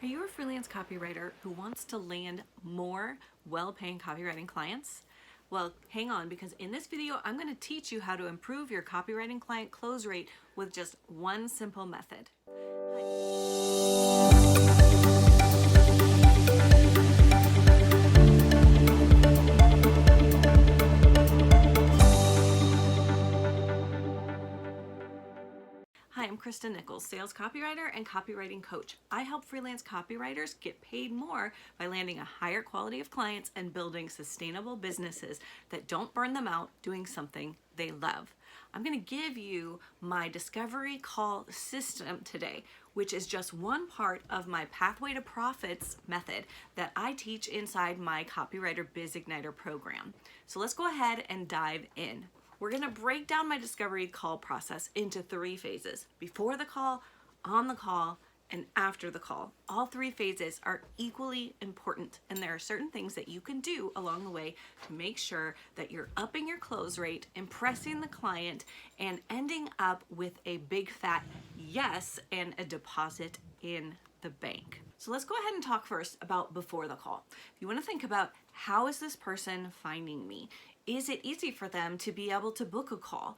Are you a freelance copywriter who wants to land more well-paying copywriting clients? Well, hang on, because in this video, I'm going to teach you how to improve your copywriting client close rate with just one simple method. Hi, I'm Christa Nichols, sales copywriter and copywriting coach. I help freelance copywriters get paid more by landing a higher quality of clients and building sustainable businesses that don't burn them out doing something they love. I'm going to give you my discovery call system today, which is just one part of my Pathway to Profits method that I teach inside my Copywriter Biz Igniter program. So let's go ahead and dive in. We're going to break down my discovery call process into 3 phases: before the call, on the call, and after the call. All 3 phases are equally important, and there are certain things that you can do along the way to make sure that you're upping your close rate, impressing the client, and ending up with a big fat yes and a deposit in the bank. So let's go ahead and talk first about before the call. If you want to think about, how is this person finding me? Is it easy for them to be able to book a call?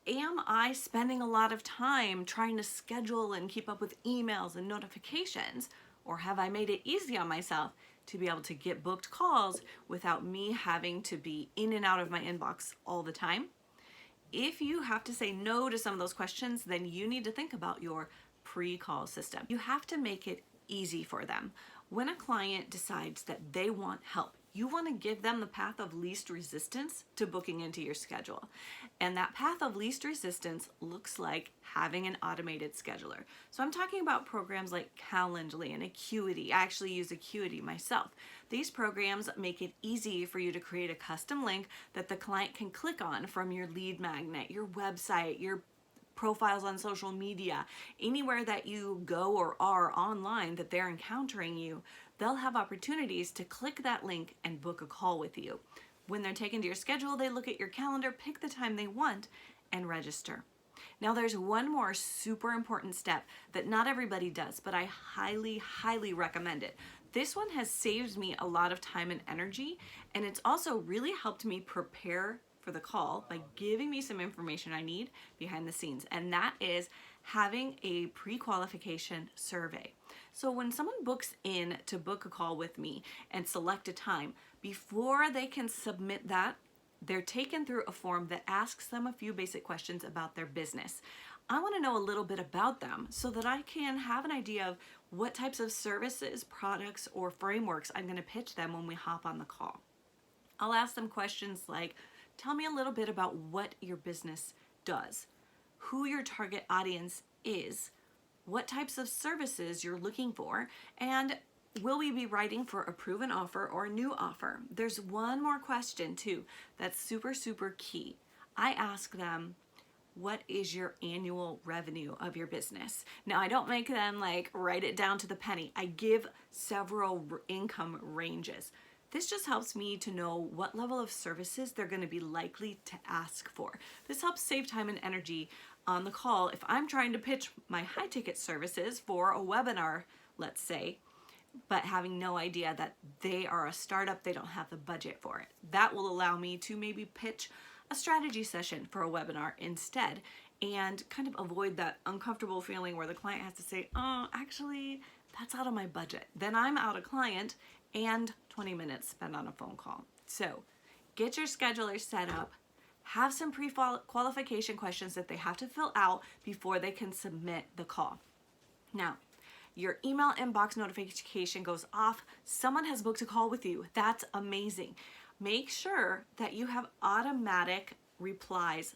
Am I spending a lot of time trying to schedule and keep up with emails and notifications? Or have I made it easy on myself to be able to get booked calls without me having to be in and out of my inbox all the time? If you have to say no to some of those questions, then you need to think about your pre-call system. You have to make it easy for them. When a client decides that they want help, you want to give them the path of least resistance to booking into your schedule. And that path of least resistance looks like having an automated scheduler. So I'm talking about programs like Calendly and Acuity. I actually use Acuity myself. These programs make it easy for you to create a custom link that the client can click on from your lead magnet, your website, your profiles on social media, anywhere that you go or are online that they're encountering you. They'll have opportunities to click that link and book a call with you. When they're taken to your schedule, they look at your calendar, pick the time they want, and register. Now there's one more super important step that not everybody does, but I highly, highly recommend it. This one has saved me a lot of time and energy, and it's also really helped me prepare for the call by giving me some information I need behind the scenes, and that is having a pre-qualification survey. So when someone books in to book a call with me and select a time, before they can submit that, they're taken through a form that asks them a few basic questions about their business. I want to know a little bit about them so that I can have an idea of what types of services, products, or frameworks I'm going to pitch them when we hop on the call. I'll ask them questions like, tell me a little bit about what your business does, who your target audience is, what types of services you're looking for, and will we be writing for a proven offer or a new offer? There's one more question too that's super, super key. I ask them, what is your annual revenue of your business? Now, I don't make them like write it down to the penny. I give several income ranges. This just helps me to know what level of services they're going to be likely to ask for. This helps save time and energy on the call if I'm trying to pitch my high ticket services for a webinar, let's say, but having no idea that they are a startup, they don't have the budget for it. That will allow me to maybe pitch a strategy session for a webinar instead, and kind of avoid that uncomfortable feeling where the client has to say, oh, actually, that's out of my budget. Then I'm out a client and 20 minutes spent on a phone call. So get your scheduler set up, have some pre-qualification questions that they have to fill out before they can submit the call. Now, your email inbox notification goes off. Someone has booked a call with you. That's amazing. Make sure that you have automatic replies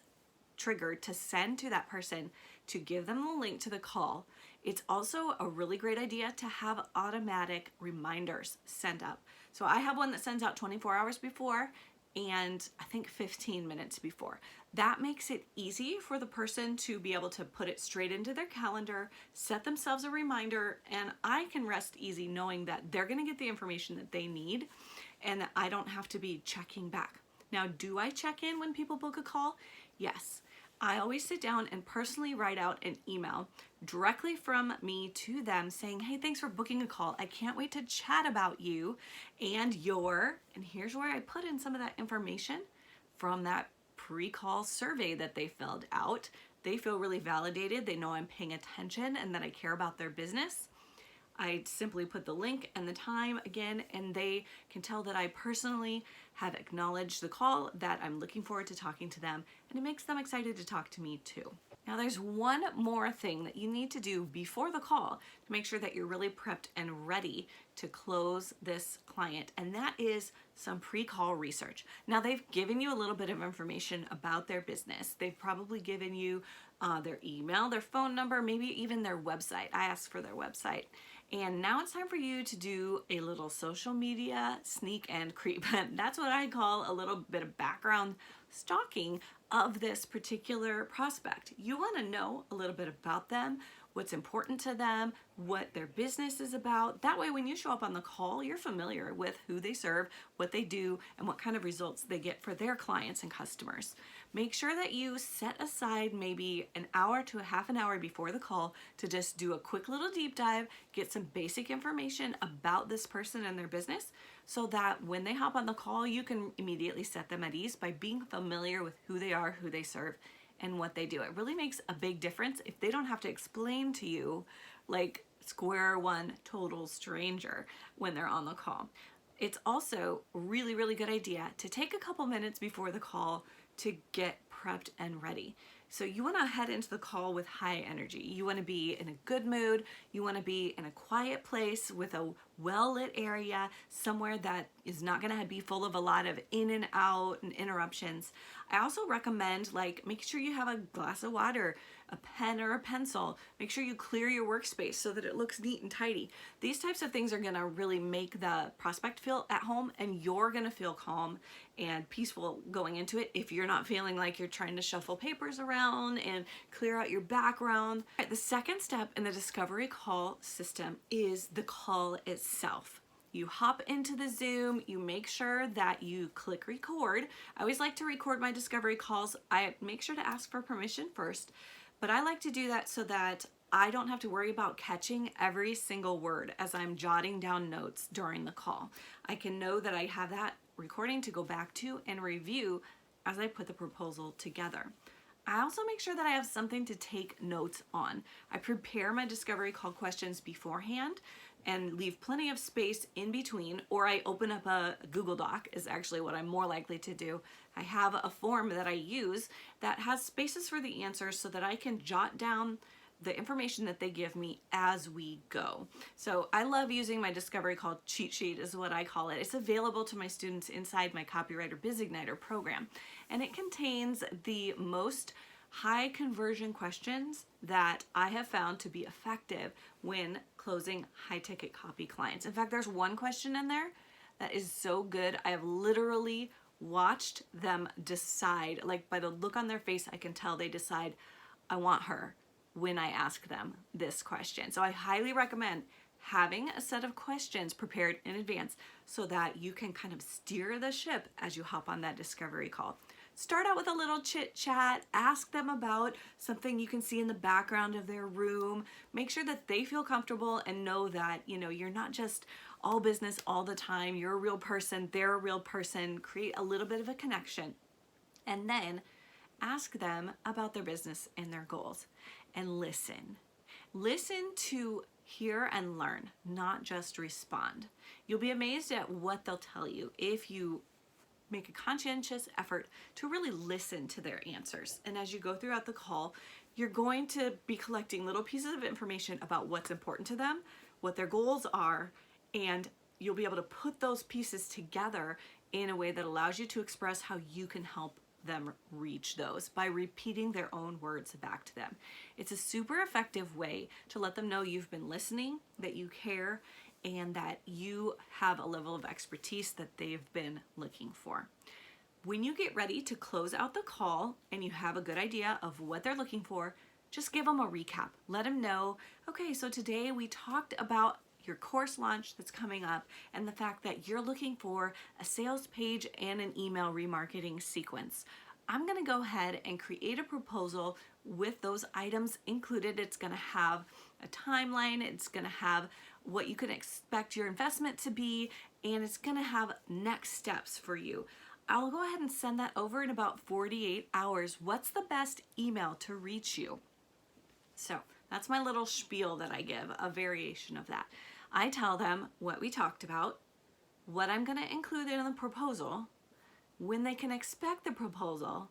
triggered to send to that person to give them the link to the call. It's also a really great idea to have automatic reminders sent up. So I have one that sends out 24 hours before and I think 15 minutes before. That makes it easy for the person to be able to put it straight into their calendar, set themselves a reminder, and I can rest easy knowing that they're going to get the information that they need and that I don't have to be checking back. Now, do I check in when people book a call? Yes. I always sit down and personally write out an email directly from me to them saying, hey, thanks for booking a call. I can't wait to chat about you and here's where I put in some of that information from that pre-call survey that they filled out. They feel really validated. They know I'm paying attention and that I care about their business. I simply put the link and the time again, and they can tell that I personally have acknowledged the call, that I'm looking forward to talking to them, and it makes them excited to talk to me too. Now there's one more thing that you need to do before the call to make sure that you're really prepped and ready to close this client, and that is some pre-call research. Now they've given you a little bit of information about their business. They've probably given you their email, their phone number, maybe even their website. I asked for their website. And now it's time for you to do a little social media sneak and creep. That's what I call a little bit of background stalking of this particular prospect. You want to know a little bit about them, what's important to them, what their business is about. That way, when you show up on the call, you're familiar with who they serve, what they do, and what kind of results they get for their clients and customers. Make sure that you set aside maybe an hour to a half an hour before the call to just do a quick little deep dive, get some basic information about this person and their business, so that when they hop on the call, you can immediately set them at ease by being familiar with who they are, who they serve, and what they do. It really makes a big difference if they don't have to explain to you like square one total stranger when they're on the call. It's also a really, really good idea to take a couple minutes before the call to get prepped and ready. So you want to head into the call with high energy. You want to be in a good mood. You want to be in a quiet place with a well-lit area, somewhere that is not going to be full of a lot of in and out and interruptions. I also recommend make sure you have a glass of water, a pen or a pencil. Make sure you clear your workspace so that it looks neat and tidy. These types of things are going to really make the prospect feel at home, and you're going to feel calm and peaceful going into it if you're not feeling like you're trying to shuffle papers around and clear out your background. All right, the second step in the discovery call system is the call itself. You hop into the Zoom, you make sure that you click record. I always like to record my discovery calls. I make sure to ask for permission first, but I like to do that so that I don't have to worry about catching every single word as I'm jotting down notes during the call. I can know that I have that recording to go back to and review as I put the proposal together. I also make sure that I have something to take notes on. I prepare my discovery call questions beforehand and leave plenty of space in between, or I open up a Google Doc is actually what I'm more likely to do. I have a form that I use that has spaces for the answers so that I can jot down the information that they give me as we go. So I love using my discovery call cheat sheet is what I call it. It's available to my students inside my Copywriter BizIgniter program, and it contains the most high conversion questions that I have found to be effective when closing high ticket copy clients. In fact, there's one question in there that is so good. I have literally watched them decide, like by the look on their face, I can tell they decide, I want her, when I ask them this question. So I highly recommend having a set of questions prepared in advance so that you can kind of steer the ship as you hop on that discovery call. Start out with a little chit chat, ask them about something you can see in the background of their room. Make sure that they feel comfortable and know that, you're not just all business all the time. You're a real person, they're a real person. Create a little bit of a connection. And then ask them about their business and their goals. And listen. Listen to hear and learn, not just respond. You'll be amazed at what they'll tell you if you make a conscientious effort to really listen to their answers. And as you go throughout the call, you're going to be collecting little pieces of information about what's important to them, what their goals are, and you'll be able to put those pieces together in a way that allows you to express how you can help them reach those by repeating their own words back to them. It's a super effective way to let them know you've been listening, that you care, and that you have a level of expertise that they've been looking for. When you get ready to close out the call and you have a good idea of what they're looking for, just give them a recap. Let them know, okay, so today we talked about your course launch that's coming up and the fact that you're looking for a sales page and an email remarketing sequence. I'm gonna go ahead and create a proposal with those items included. It's gonna have a timeline, it's gonna have what you can expect your investment to be, and it's gonna have next steps for you. I'll go ahead and send that over in about 48 hours. What's the best email to reach you? So that's my little spiel that I give, a variation of that. I tell them what we talked about, what I'm gonna include in the proposal, when they can expect the proposal,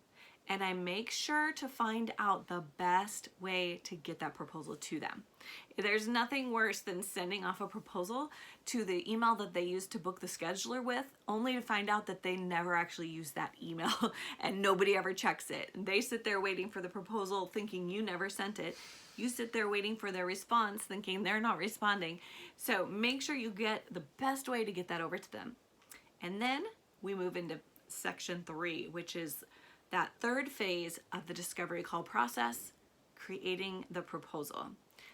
and I make sure to find out the best way to get that proposal to them. There's nothing worse than sending off a proposal to the email that they used to book the scheduler with, only to find out that they never actually used that email and nobody ever checks it. They sit there waiting for the proposal thinking you never sent it. You sit there waiting for their response thinking they're not responding. So make sure you get the best way to get that over to them. And then we move into section 3, which is that third phase of the discovery call process, creating the proposal.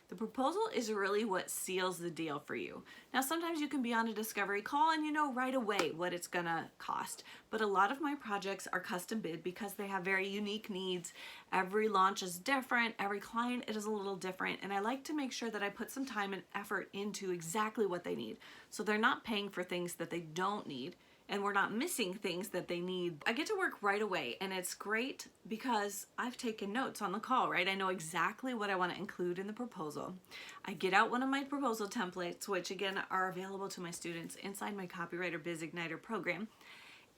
The proposal is really what seals the deal for you. Now, sometimes you can be on a discovery call and you know right away what it's gonna cost, but a lot of my projects are custom bid because they have very unique needs. Every launch is different, every client is a little different, and I like to make sure that I put some time and effort into exactly what they need, so they're not paying for things that they don't need, and we're not missing things that they need. I get to work right away, and it's great because I've taken notes on the call, right? I know exactly what I want to include in the proposal. I get out one of my proposal templates, which again are available to my students inside my Copywriter Biz Igniter program,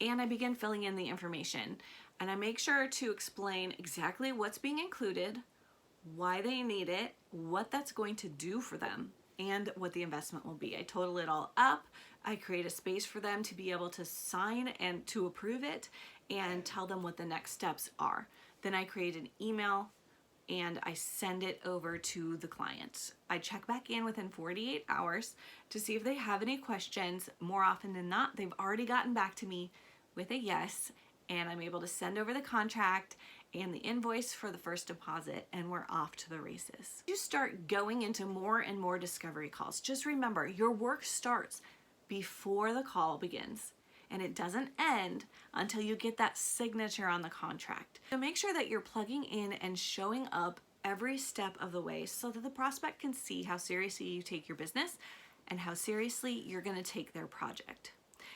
and I begin filling in the information. And I make sure to explain exactly what's being included, why they need it, what that's going to do for them, and what the investment will be. I total it all up. I create a space for them to be able to sign and to approve it and tell them what the next steps are. Then I create an email and I send it over to the client. I check back in within 48 hours to see if they have any questions. More often than not, they've already gotten back to me with a yes, and I'm able to send over the contract and the invoice for the first deposit, and we're off to the races. You start going into more and more discovery calls. Just remember, your work starts before the call begins, and it doesn't end until you get that signature on the contract. So make sure that you're plugging in and showing up every step of the way so that the prospect can see how seriously you take your business and how seriously you're gonna take their project.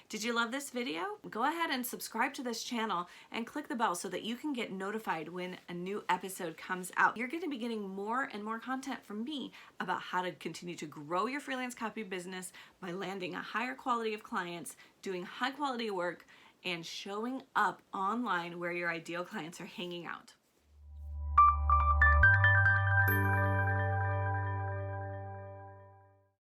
Did you love this video? Go ahead and subscribe to this channel and click the bell so that you can get notified when a new episode comes out. You're going to be getting more and more content from me about how to continue to grow your freelance copy business by landing a higher quality of clients, doing high quality work, and showing up online where your ideal clients are hanging out.